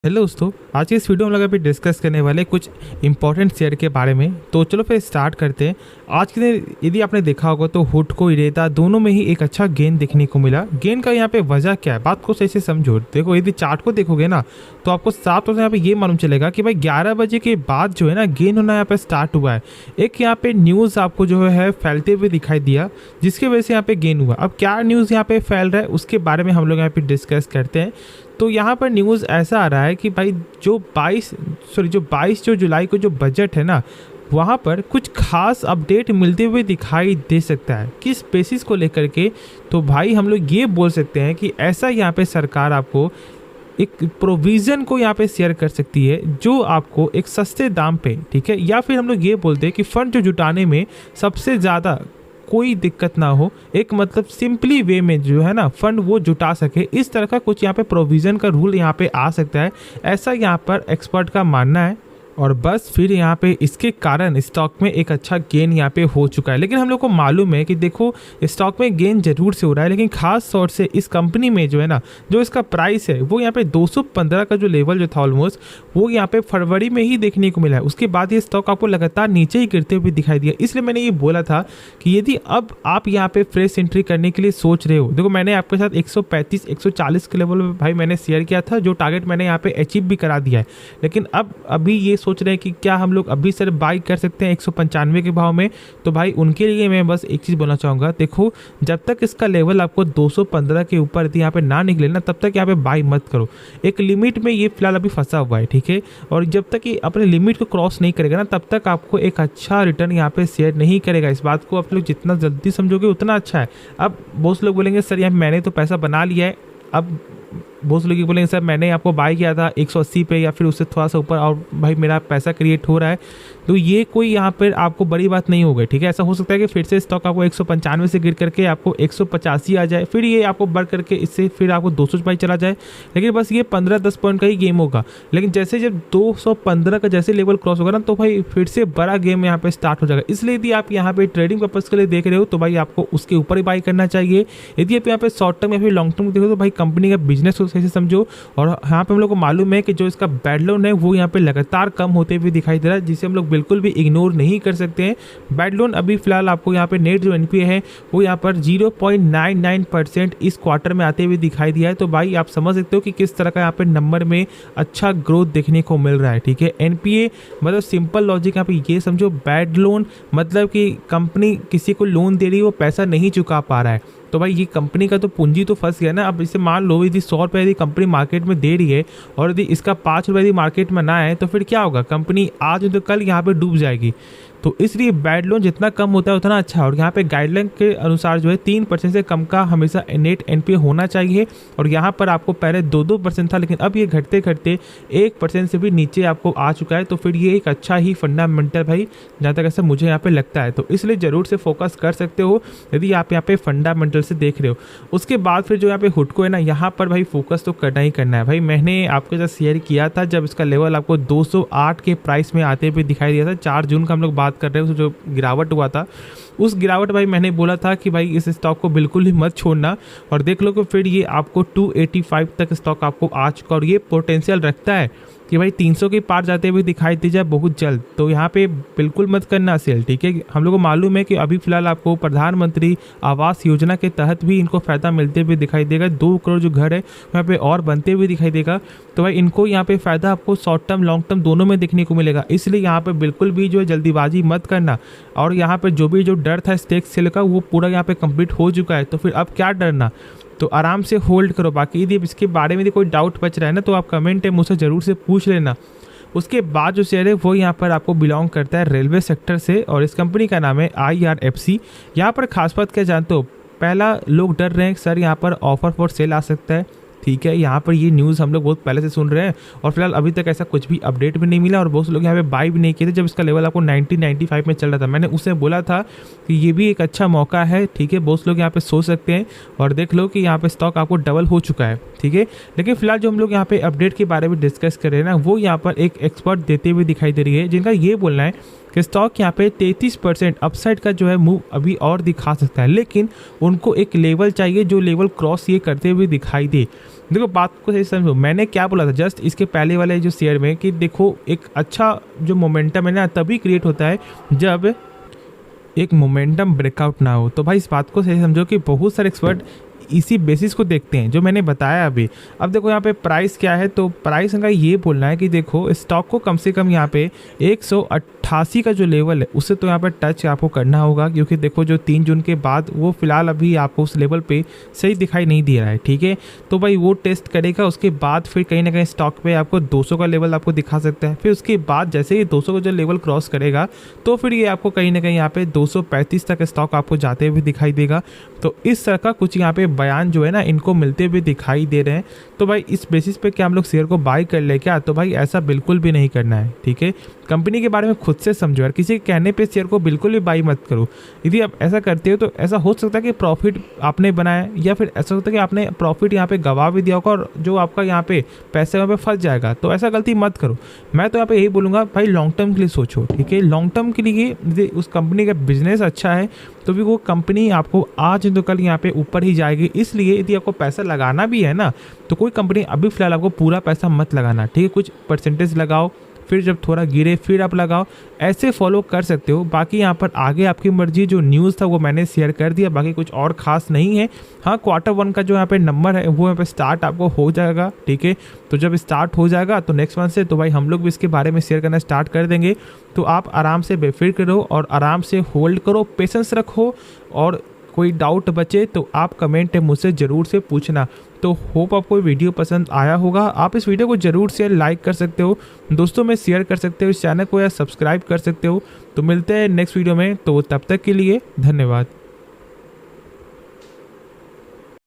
Hello दोस्तों, आज की इस वीडियो में लगा डिस्कस करने वाले कुछ इंपॉर्टेंट शेयर के बारे में। तो चलो फिर स्टार्ट करते हैं। आज के दिन यदि आपने देखा होगा तो हुड को इरेता दोनों में ही एक अच्छा गेन देखने को मिला। गेन का यहाँ पे वजह क्या है, बात को सही से समझो। देखो, यदि चार्ट को देखोगे ना तो आपको साफ तौर से यहाँ पे ये मालूम चलेगा कि भाई 11 बजे के बाद जो है ना गेन होना यहाँ पे स्टार्ट हुआ है। एक यहाँ पे न्यूज़ आपको जो है फैलते हुए दिखाई दिया, जिसकी वजह से यहाँ पे गेन हुआ। अब क्या न्यूज़ यहाँ पे फैल रहा है उसके बारे में हम लोग यहाँ पे डिस्कस करते हैं। तो यहाँ पर न्यूज़ ऐसा आ रहा है कि भाई जो 22 जो जुलाई को जो बजट है ना, वहाँ पर कुछ खास अपडेट मिलते हुए दिखाई दे सकता है। किस बेसिस को लेकर के, तो भाई हम लोग ये बोल सकते हैं कि ऐसा यहाँ पे सरकार आपको एक प्रोविज़न को यहाँ पे शेयर कर सकती है जो आपको एक सस्ते दाम पे, ठीक है, या फिर हम लोग ये बोलते हैं कि फंड जो जुटाने में सबसे ज़्यादा कोई दिक्कत ना हो, एक मतलब सिंपली वे में जो है ना फंड वो जुटा सके, इस तरह का कुछ यहाँ पे प्रोविज़न का रूल यहाँ पे आ सकता है। ऐसा यहाँ पर एक्सपर्ट का मानना है। और बस फिर यहाँ पे इसके कारण स्टॉक में एक अच्छा गेन यहाँ पे हो चुका है। लेकिन हम लोग को मालूम है कि देखो, स्टॉक में गेन जरूर से हो रहा है, लेकिन खास तौर से इस कंपनी में जो है ना, जो इसका प्राइस है वो यहाँ पे 215 का जो लेवल जो था ऑलमोस्ट, वो यहाँ पे फरवरी में ही देखने को मिला है। उसके बाद ये स्टॉक आपको लगातार नीचे ही गिरते हुए दिखाई दिया। इसलिए मैंने ये बोला था कि यदि अब आप यहाँ पे फ्रेश एंट्री करने के लिए सोच रहे हो, देखो मैंने आपके साथ 135-140 के लेवल में भाई मैंने शेयर किया था, जो टारगेट मैंने यहाँ पे अचीव भी करा दिया है। लेकिन अब अभी ये सोच रहे हैं कि क्या हम लोग अभी सर बाई कर सकते हैं 195 के भाव में, तो भाई उनके लिए मैं बस एक चीज़ बोलना चाहूँगा। देखो, जब तक इसका लेवल आपको 215 के ऊपर यदि यहाँ पे ना निकले ना, तब तक यहाँ पे बाई मत करो। एक लिमिट में ये फिलहाल अभी फंसा हुआ है, ठीक है, और जब तक ये अपने लिमिट को क्रॉस नहीं करेगा ना, तब तक आपको एक अच्छा रिटर्न यहाँ पे शेयर नहीं करेगा। इस बात को आप लोग जितना जल्दी समझोगे उतना अच्छा है। अब बहुत लोग बोलेंगे सर यहाँ मैंने तो पैसा बना लिया है, अब बहुत लोग बोलेंगे सर मैंने आपको बाय किया था 180 पे या फिर उससे थोड़ा सा ऊपर, और भाई मेरा पैसा क्रिएट हो रहा है। तो ये कोई यहाँ पर आपको बड़ी बात नहीं होगी, ठीक है। ऐसा हो सकता है कि फिर से स्टॉक आपको 195 से गिर करके आपको 185 आ जाए, फिर ये आपको बढ़ करके इससे फिर आपको 200 पे चला जाए। लेकिन बस ये 15-10 पॉइंट का ही गेम होगा। लेकिन जैसे जब 215 का जैसे लेवल क्रॉस होगा ना, तो भाई फिर से बड़ा गेम यहाँ पे स्टार्ट हो जाएगा। इसलिए यदि आप यहाँ पे ट्रेडिंग पर्पज के लिए देख रहे हो तो भाई आपको उसके ऊपर ही बाई करना चाहिए। यदि आप यहाँ पे शॉर्ट टर्म या फिर लॉन्ग टर्म देखो तो भाई कंपनी का बिजनेस को सही से समझो। और यहाँ पे हम लोग को मालूम है कि जो इसका बैड लोन है वो यहाँ पे लगातार कम होते हुए दिखाई दे रहा है, जिसे हम लोग बिल्कुल भी इग्नोर नहीं कर सकते हैं। बैड लोन अभी फिलहाल आपको यहाँ पे नेट जो एनपीए है वो यहाँ पर 0.99% इस क्वार्टर में आते हुए दिखाई दिया है। तो भाई आप समझ सकते हो कि किस तरह का यहाँ पे नंबर में अच्छा ग्रोथ देखने को मिल रहा है, ठीक है। एनपीए मतलब सिंपल लॉजिक यहाँ पे ये समझो, बैड लोन मतलब कि कंपनी किसी को लोन दे रही है, वो पैसा नहीं चुका पा रहा है, तो भाई ये कंपनी का तो पूंजी तो फंस गया ना। अब इसे मान लो यदि 100 रुपये यदि कंपनी मार्केट में दे रही है और यदि इसका 5 रुपये यदि मार्केट में ना आए, तो फिर क्या होगा, कंपनी आज तो कल यहाँ पे डूब जाएगी। तो इसलिए बैड लोन जितना कम होता है उतना अच्छा है। और यहाँ पे गाइडलाइन के अनुसार जो है 3% से कम का हमेशा नेट एनपीए होना चाहिए। और यहाँ पर आपको पहले 2% था, लेकिन अब ये घटते घटते 1% से भी नीचे आपको आ चुका है। तो फिर ये एक अच्छा ही फंडामेंटल भाई, जहाँ तक ऐसा मुझे यहाँ पे लगता है। तो इसलिए ज़रूर से फोकस कर सकते हो यदि आप यहाँ पे फंडामेंटल से देख रहे हो। उसके बाद फिर जो यहाँ पे हुडको है ना, यहाँ पर भाई फोकस तो करना ही करना है। भाई मैंने आपके साथ शेयर किया था जब इसका लेवल आपको 208 के प्राइस में आते हुए दिखाई दिया था। 4 जून का हम लोग बात कर रहे हैं, जो गिरावट हुआ था, उस गिरावट भाई मैंने बोला था कि भाई इस स्टॉक को बिल्कुल ही मत छोड़ना। और देख लो कि फिर ये आपको 285 तक स्टॉक आपको आ चुका, और ये पोटेंशियल रखता है कि भाई 300 के पार जाते हुए दिखाई दे जाए बहुत जल्द। तो यहाँ पे बिल्कुल मत करना सेल, ठीक है। हम लोग को मालूम है कि अभी फिलहाल आपको प्रधानमंत्री आवास योजना के तहत भी इनको फ़ायदा मिलते हुए दिखाई देगा। 2 करोड़ जो घर है वहाँ पे और बनते हुए दिखाई देगा। तो भाई इनको यहाँ पे फ़ायदा आपको शॉर्ट टर्म लॉन्ग टर्म दोनों में देखने को मिलेगा। इसलिए यहाँ पर बिल्कुल भी जो है जल्दीबाजी मत करना। और यहाँ पर जो भी जो डर था स्टेक सेल का, वो पूरा यहाँ पे कंप्लीट हो चुका है। तो फिर अब क्या डरना, तो आराम से होल्ड करो। बाकी यदि इसके बारे में कोई डाउट बच रहा है ना, तो आप कमेंट है मुझसे ज़रूर से पूछ लेना। उसके बाद जो शेयर है वो यहाँ पर आपको बिलोंग करता है रेलवे सेक्टर से, और इस कंपनी का नाम है IRFC। यहाँ पर खास बात क्या जानते हो, पहला लोग डर रहे हैं सर यहाँ पर ऑफर फॉर सेल आ सकता है, ठीक है। यहाँ पर ये न्यूज़ हम लोग बहुत पहले से सुन रहे हैं, और फिलहाल अभी तक ऐसा कुछ भी अपडेट भी नहीं मिला। और बहुत से लोग यहाँ पे बाई भी नहीं किए थे जब इसका लेवल आपको 90-95 में चल रहा था। मैंने उससे बोला था कि ये भी एक अच्छा मौका है, ठीक है। बहुत से लोग यहाँ पे सोच सकते हैं, और देख लो कि यहाँ पे स्टॉक आपको डबल हो चुका है, ठीक है। लेकिन फिलहाल जो हम लोग यहाँ पे अपडेट के बारे में डिस्कस कर रहे हैं ना, वो यहाँ पर एक एक्सपर्ट देते हुए दिखाई दे रही है, जिनका ये बोलना है कि स्टॉक यहाँ पे 33% अपसाइड का जो है मूव अभी और दिखा सकता है। लेकिन उनको एक लेवल चाहिए जो लेवल क्रॉस ये करते हुए दिखाई दे। देखो बात को सही समझो, मैंने क्या बोला था जस्ट इसके पहले वाले जो शेयर में कि देखो एक अच्छा जो मोमेंटम है ना तभी क्रिएट होता है जब एक मोमेंटम ब्रेकआउट ना हो। तो भाई इस बात को सही समझो कि बहुत सारे एक्सपर्ट इसी बेसिस को देखते हैं जो मैंने बताया अभी। अब देखो यहाँ पे प्राइस क्या है, तो प्राइस का ये बोलना है कि देखो स्टॉक को कम से कम यहाँ पे 188 का जो लेवल है उससे तो यहाँ पे टच आपको करना होगा, क्योंकि देखो जो 3 जून के बाद वो फिलहाल अभी आपको उस लेवल पे सही दिखाई नहीं दे रहा है, ठीक है। तो भाई वो टेस्ट करेगा, उसके बाद फिर कहीं ना कहीं स्टॉक पे आपको 200 का लेवल आपको दिखा सकता है। फिर उसके बाद जैसे ही 200 का जो लेवल क्रॉस करेगा तो फिर ये आपको कहीं ना कहीं यहाँ पे 235 तक स्टॉक आपको जाते हुए दिखाई देगा। तो इस तरह का कुछ यहाँ पे बयान जो है ना इनको मिलते हुए दिखाई दे रहे हैं। तो भाई इस बेसिस पे क्या हम लोग शेयर को बाय कर ले क्या? तो भाई ऐसा बिल्कुल भी नहीं करना है, ठीक है। कंपनी के बारे में खुद से समझो यार, किसी के कहने पे शेयर को बिल्कुल भी बाई मत करो। यदि आप ऐसा करते हो तो ऐसा हो सकता है कि प्रॉफिट आपने बनाया, या फिर ऐसा होता है कि आपने प्रॉफिट यहाँ पे गवा भी दिया होगा और जो आपका यहाँ पे पैसे वहाँ पे फंस जाएगा। तो ऐसा गलती मत करो। मैं तो यहाँ पे यही बोलूँगा भाई लॉन्ग टर्म के लिए सोचो, ठीक है। लॉन्ग टर्म के लिए यदि उस कंपनी का बिजनेस अच्छा है तो भी वो कंपनी आपको आज तो कल यहाँ पे ऊपर ही जाएगी। इसलिए यदि आपको पैसा लगाना भी है ना तो कोई कंपनी अभी फिलहाल आपको पूरा पैसा मत लगाना, ठीक है। कुछ परसेंटेज लगाओ, फिर जब थोड़ा गिरे फिर आप लगाओ, ऐसे फॉलो कर सकते हो। बाकी यहाँ पर आगे आपकी मर्जी। जो न्यूज़ था वो मैंने शेयर कर दिया, बाकी कुछ और ख़ास नहीं है। हाँ, Q1 का जो यहाँ पे नंबर है वो यहाँ पे स्टार्ट आपको हो जाएगा, ठीक है। तो जब स्टार्ट हो जाएगा तो नेक्स्ट मंथ से तो भाई हम लोग भी इसके बारे में शेयर करना स्टार्ट कर देंगे। तो आप आराम से बेफिक्र रहो और आराम से होल्ड करो, पेशेंस रखो, और कोई डाउट बचे तो आप कमेंट है मुझसे ज़रूर से पूछना। तो होप आपको वीडियो पसंद आया होगा। आप इस वीडियो को ज़रूर से लाइक कर सकते हो, दोस्तों में शेयर कर सकते हो, इस चैनल को या सब्सक्राइब कर सकते हो। तो मिलते हैं नेक्स्ट वीडियो में, तो तब तक के लिए धन्यवाद।